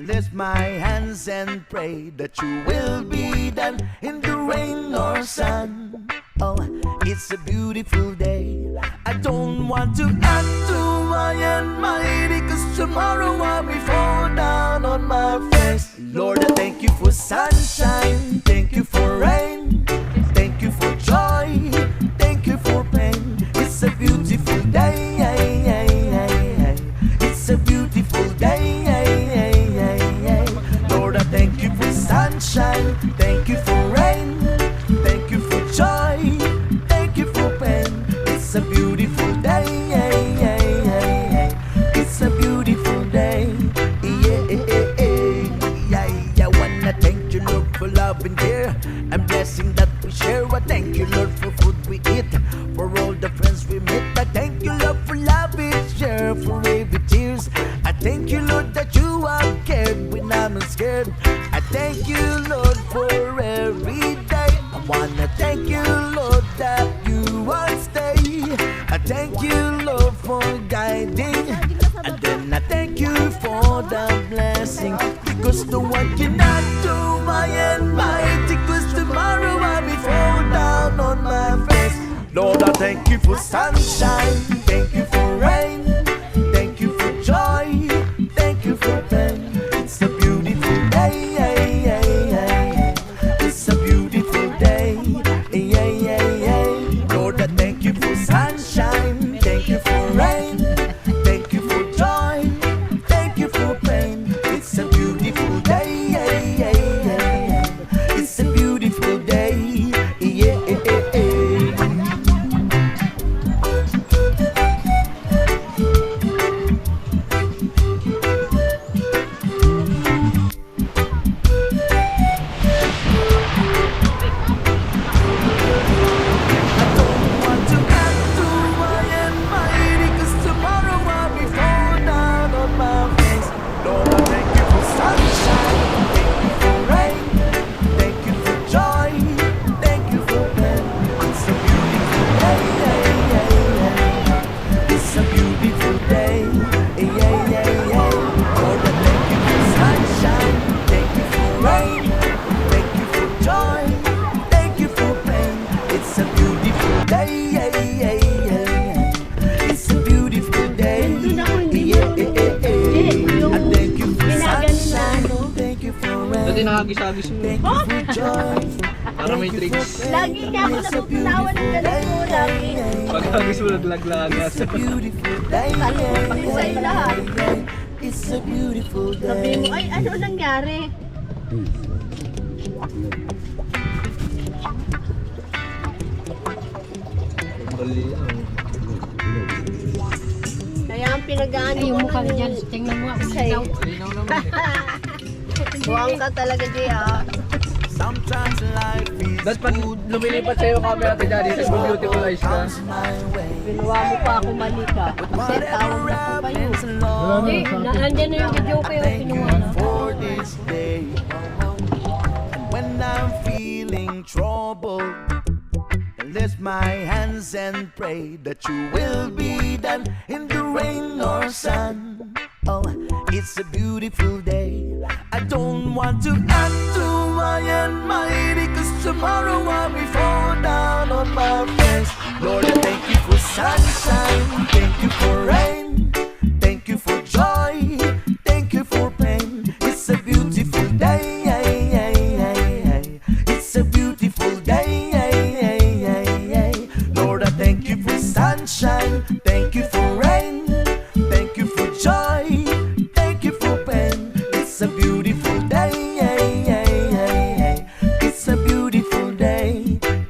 lift my hands and pray that you will be done in the rain or sun. Oh, it's a beautiful day. I don't want to act too high and mighty, 'cause tomorrow I'll be fall down on my face. Lord, I thank you for sunshine, thank you for rain, thank you for joy, thank you for pain. It's a beautiful day. It's a beautiful day. Lord, I thank you for sunshine, thank you for rain, thank you for joy, thank you for pain. It's a beautiful day. It's a beautiful day. I wanna thank you, Lord, for love and care and blessing that we share. I thank you, Lord, for food we eat, for all the friends we meet. I thank you, Lord, for love we share, for every tears. I thank you, Lord, that you are cared when I'm scared. I thank you, Lord, for every day. I wanna thank you, Lord, that you are stay. I thank you, Lord, for guiding, and then I thank you for the blessing, because the one cannot do my and mighty, 'cause tomorrow I'll be fall down on my face. Lord, I thank you for sunshine, thank you for rain, thank you for joy, thank you for pain. It's a beautiful day. It's a beautiful day. Lord, I thank you for sunshine, thank you for rain, thank you for joy, thank you for pain. It's a beautiful day. It's a beautiful day. Dati nakagis-agis mo. Para may tricks. Lagi niya ako napupunawa ng galing mo. Lagi. Pag-agis mo, naglag-lagas. Pag-isa yung lahat. It's a beautiful day. Sabi mo, ay ano nangyari? Kaya ang pinag-aani Yung mukha mo dyan, tingnan mo ako sa'yo. Malinaw naman eh. Buwang ka talaga, Gia. Sometimes life is Dahil pag lumilipat sa'yo kami ate daddy, sa beautiful eyes ka. my way. Ginawa mo pa ako mali ka. Kasi tawag na ko pa yun. Hindi, naandyan na yung video ko yung Thank you kinuha na. for this day. And when I'm feeling troubled, I lift my hands and pray that you will be done in the rain or sun. Oh, it's a beautiful day. I don't want to act too high and mighty, 'cause tomorrow I'll be fall down on my face. Lord, I thank you for sunshine, thank you for rain, thank you for joy, thank you for pain. It's a beautiful day. It's a beautiful day. Lord, I thank you for sunshine, thank you for rain, thank you for joy, thank you for pain. It's a beautiful day. It's a beautiful day. I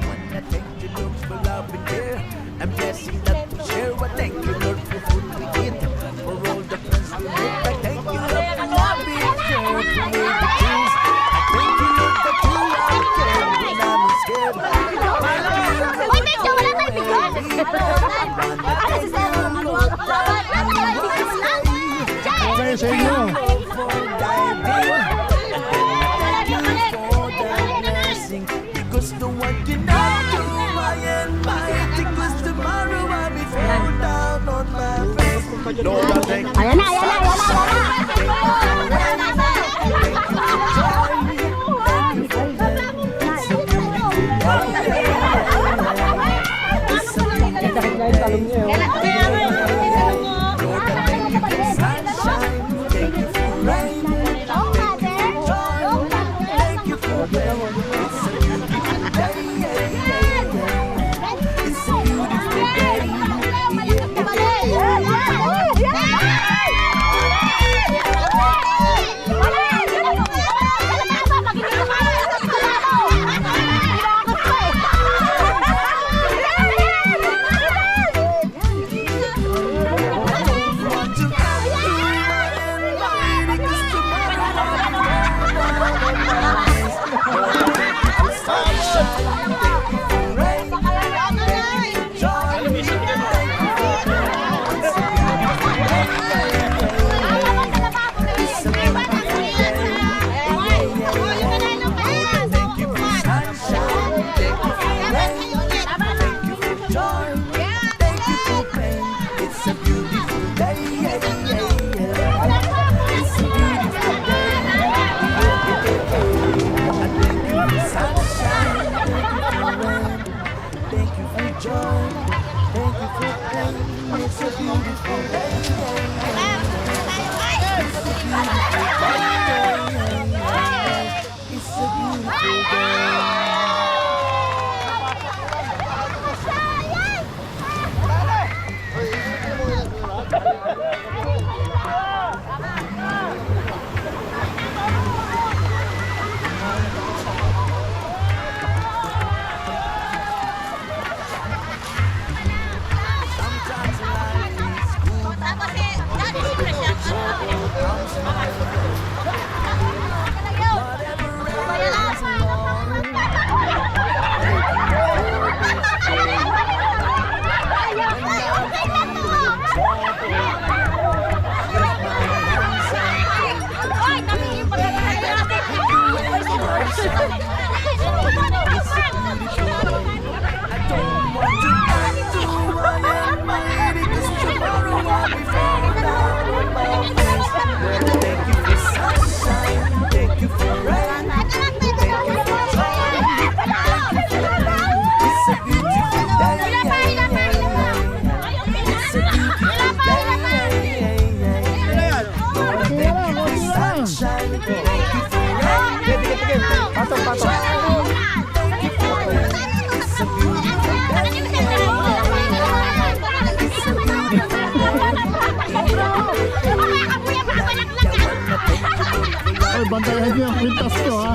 wanna thank you, Lord, for love and care and blessing that we share. I thank you, Lord, for food we eat, for all the friends we meet. I thank you, Lord, for love we share, for all the things. I thank you, Lord, that you are care when I'm scared. Uy, medyo wala tayo bigot. Ano si Sir? Okay, sa inyo. Because the one cannot do my and mighty, 'cause tomorrow I'll be fall down on my face. Lord, I thank you. Ayan na, ayan na, ayan na, ayan na. Ay, bantayan niyo ang kwintas ko, ha?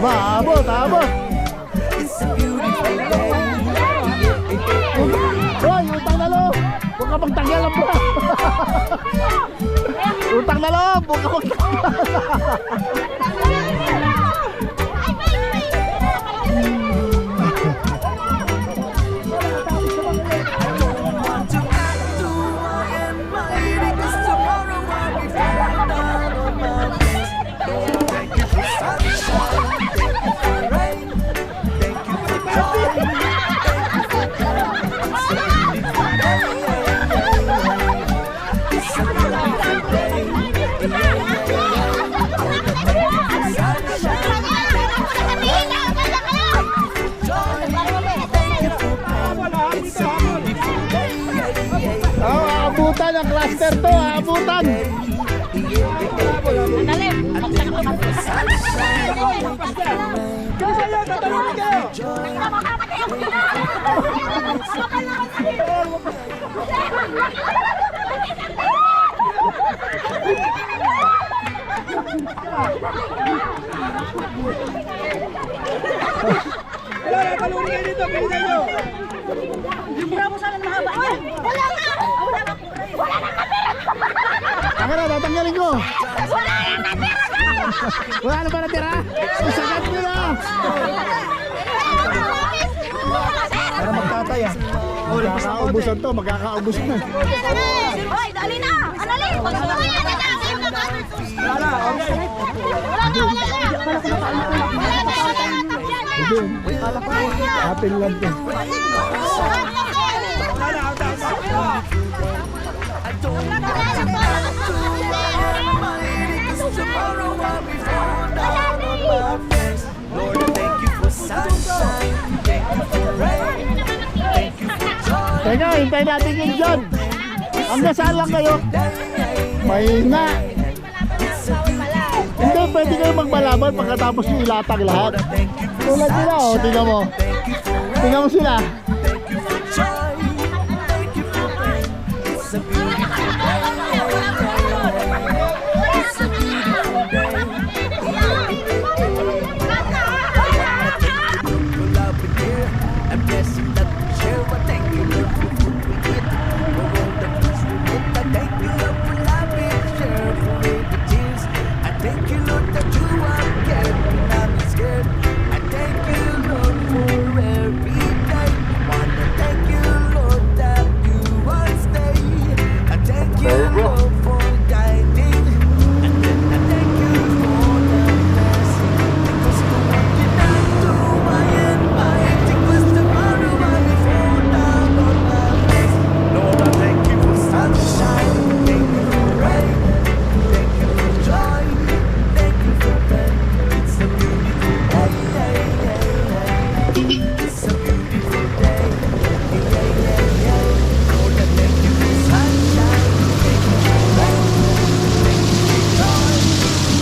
Aba, abot, abot. Hoy, utang na loob. Huwag ka magtanggal ang buwan. Utang na loob. Huwag ka magtanggal. Taka na, tatanggalin ko. Wala na ba natira? Isagat nyo na. Para magtatay ah. Magkakaubusan to, magkakaubos na. Hoy, dali na! Anali! Wala na! Atin lang to. Tomorrow I'll be falling down on my face. Lord, I thank you for sunshine. Thank you for rain. Thank you for joy. Teka, hintayin natin yung John. Hanggang saan lang kayo? Mahina. Hindi, pwede kayo magbalaban pagkatapos yung ilatag lahat. Tulad nila, oh, tingnan mo. Tingnan mo sila. Thank you for joy. Thank you for pain. It's a beautiful day. It's a beautiful day. For love and care and blessing that we share. I thank you, Lord, for food we eat. For all the fruits we eat. I thank you, Lord, for love and share. For every tears. I thank you, Lord, that you are kept when I'm scared. I thank you, Lord, for every day. Wanna thank you, Lord, that you will stay. I thank you, Lord, for guiding. And then I thank you for the blessing. Because the one did not do my and mighty was tomorrow I will fall down on my face. Lord, I thank you for sunshine. Thank you for rain. Thank you for joy. Thank you for pain. It's a beautiful day. It's a beautiful day. Lord, I thank you for sunshine. Thank you for rain. Thank you for joy.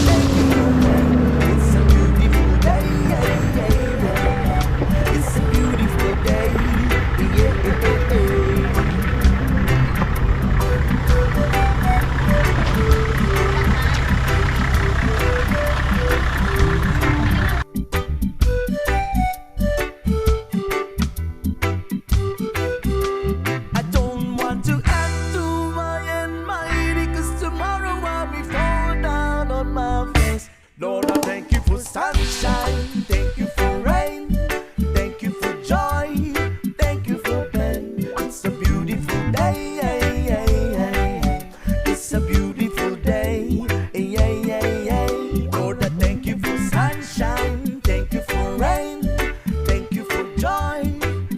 Thank you for pain. It's a beautiful day. It's a beautiful day. I don't want to act too high and mighty, 'cause tomorrow I'll be fall down on my face. Lord, I thank you for sunshine. Thank you for rain. Thank you for joy. Thank you for pain. It's a beautiful day. It's a beautiful day. Lord, I thank you for sunshine. Thank you for rain. Thank you for joy.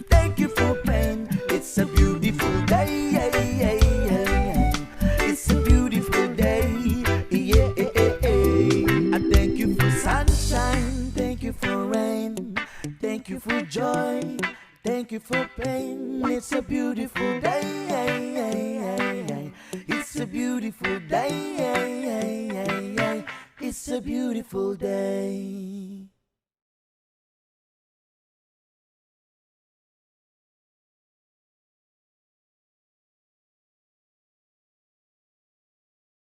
Thank you for pain. It's a beautiful day. It's a beautiful day. I thank you for sunshine. Thank you for rain. Thank you for joy. Thank you for pain. It's a beautiful day. It's a beautiful day. It's a beautiful day.